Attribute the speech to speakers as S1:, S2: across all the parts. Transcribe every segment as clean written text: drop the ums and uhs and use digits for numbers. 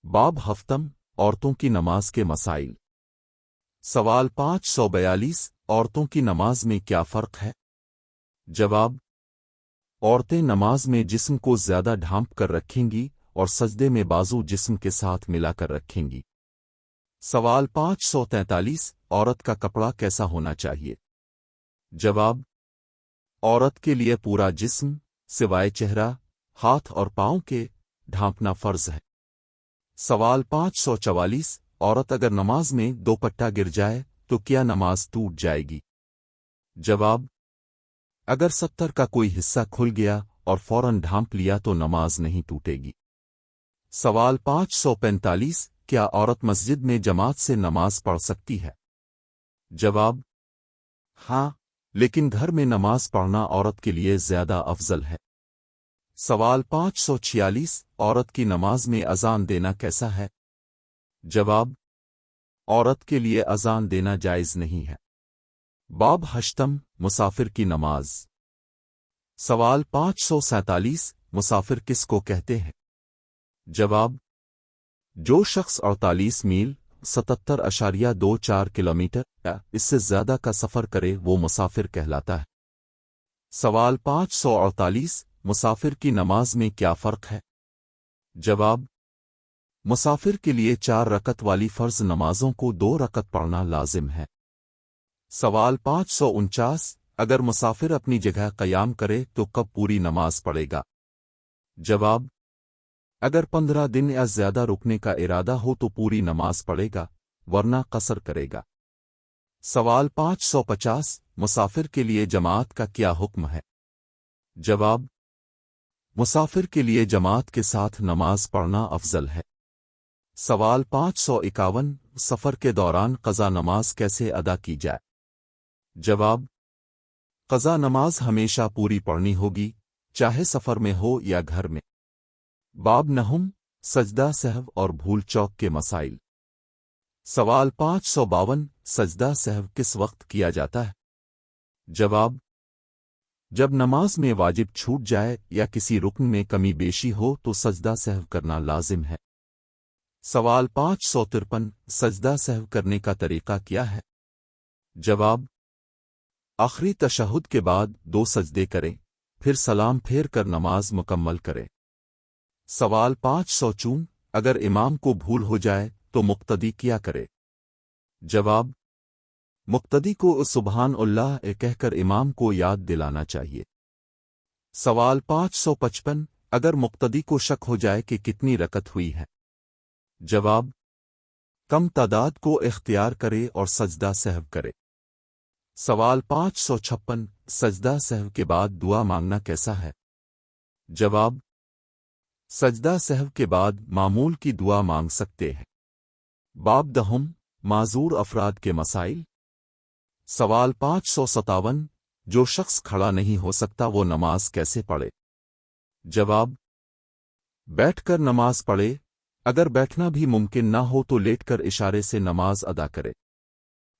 S1: باب ہفتم عورتوں کی نماز کے مسائل۔ سوال 542 عورتوں کی نماز میں کیا فرق ہے؟ جواب: عورتیں نماز میں جسم کو زیادہ ڈھانپ کر رکھیں گی اور سجدے میں بازو جسم کے ساتھ ملا کر رکھیں گی۔ سوال 543 عورت کا کپڑا کیسا ہونا چاہیے؟ جواب: عورت کے لیے پورا جسم سوائے چہرہ، ہاتھ اور پاؤں کے ڈھانپنا فرض ہے۔ سوال 544 عورت اگر نماز میں دوپٹہ گر جائے تو کیا نماز ٹوٹ جائے گی؟ جواب: اگر ستر کا کوئی حصہ کھل گیا اور فوراً ڈھانپ لیا تو نماز نہیں ٹوٹے گی۔ سوال 545 کیا عورت مسجد میں جماعت سے نماز پڑھ سکتی ہے؟ جواب: ہاں، لیکن گھر میں نماز پڑھنا عورت کے لیے زیادہ افضل ہے۔ سوال 546 عورت کی نماز میں اذان دینا کیسا ہے؟ جواب: عورت کے لیے اذان دینا جائز نہیں ہے۔ باب ہشتم مسافر کی نماز۔ سوال 547 مسافر کس کو کہتے ہیں؟ جواب: جو شخص 48 میل 77.24 کلومیٹر یا اس سے زیادہ کا سفر کرے وہ مسافر کہلاتا ہے۔ سوال 548 مسافر کی نماز میں کیا فرق ہے؟ جواب: مسافر کے لیے 4 رکعت والی فرض نمازوں کو 2 رکعت پڑھنا لازم ہے۔ سوال 549 اگر مسافر اپنی جگہ قیام کرے تو کب پوری نماز پڑھے گا؟ جواب: اگر 15 دن یا زیادہ رکنے کا ارادہ ہو تو پوری نماز پڑھے گا، ورنہ قصر کرے گا۔ سوال 550 مسافر کے لیے جماعت کا کیا حکم ہے؟ جواب: مسافر کے لیے جماعت کے ساتھ نماز پڑھنا افضل ہے۔ سوال 551 سفر کے دوران قضا نماز کیسے ادا کی جائے؟ جواب: قضا نماز ہمیشہ پوری پڑھنی ہوگی، چاہے سفر میں ہو یا گھر میں۔ باب نہم سجدہ سہو اور بھول چوک کے مسائل۔ سوال 552 سجدہ سہو کس وقت کیا جاتا ہے؟ جواب: جب نماز میں واجب چھوٹ جائے یا کسی رکن میں کمی بیشی ہو تو سجدہ سہو کرنا لازم ہے۔ سوال 553 سجدہ سہو کرنے کا طریقہ کیا ہے؟ جواب: آخری تشہد کے بعد 2 سجدے کریں، پھر سلام پھیر کر نماز مکمل کریں۔ سوال 554 اگر امام کو بھول ہو جائے تو مقتدی کیا کرے؟ جواب: مقتدی کو سبحان اللہ کہہ کر امام کو یاد دلانا چاہیے۔ سوال 555 اگر مقتدی کو شک ہو جائے کہ کتنی رکعت ہوئی ہے؟ جواب: کم تعداد کو اختیار کرے اور سجدہ سہو کرے۔ سوال 556 سجدہ سہو کے بعد دعا مانگنا کیسا ہے؟ جواب: سجدہ سہو کے بعد معمول کی دعا مانگ سکتے ہیں۔ باب دہم معذور افراد کے مسائل۔ سوال 557 جو شخص کھڑا نہیں ہو سکتا وہ نماز کیسے پڑھے؟ جواب: بیٹھ کر نماز پڑھے، اگر بیٹھنا بھی ممکن نہ ہو تو لیٹ کر اشارے سے نماز ادا کرے۔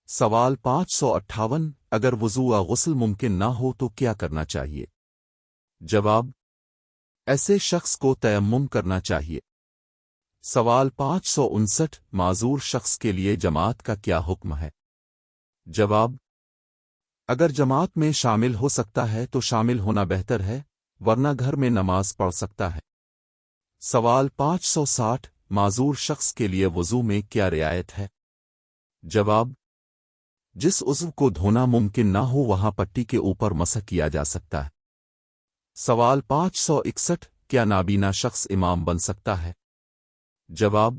S1: سوال 558 اگر وضو یا غسل ممکن نہ ہو تو کیا کرنا چاہیے؟ جواب: ایسے شخص کو تیمم کرنا چاہیے۔ سوال 559 معذور شخص کے لیے جماعت کا کیا حکم ہے؟ جواب: اگر جماعت میں شامل ہو سکتا ہے تو شامل ہونا بہتر ہے، ورنہ گھر میں نماز پڑھ سکتا ہے۔ سوال 560 معذور شخص کے لیے وضو میں کیا رعایت ہے؟ جواب: جس عضو کو دھونا ممکن نہ ہو وہاں پٹی کے اوپر مسح کیا جا سکتا ہے۔ سوال 561 کیا نابینا شخص امام بن سکتا ہے؟ جواب: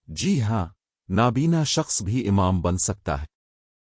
S1: جی ہاں، نابینا شخص بھی امام بن سکتا ہے۔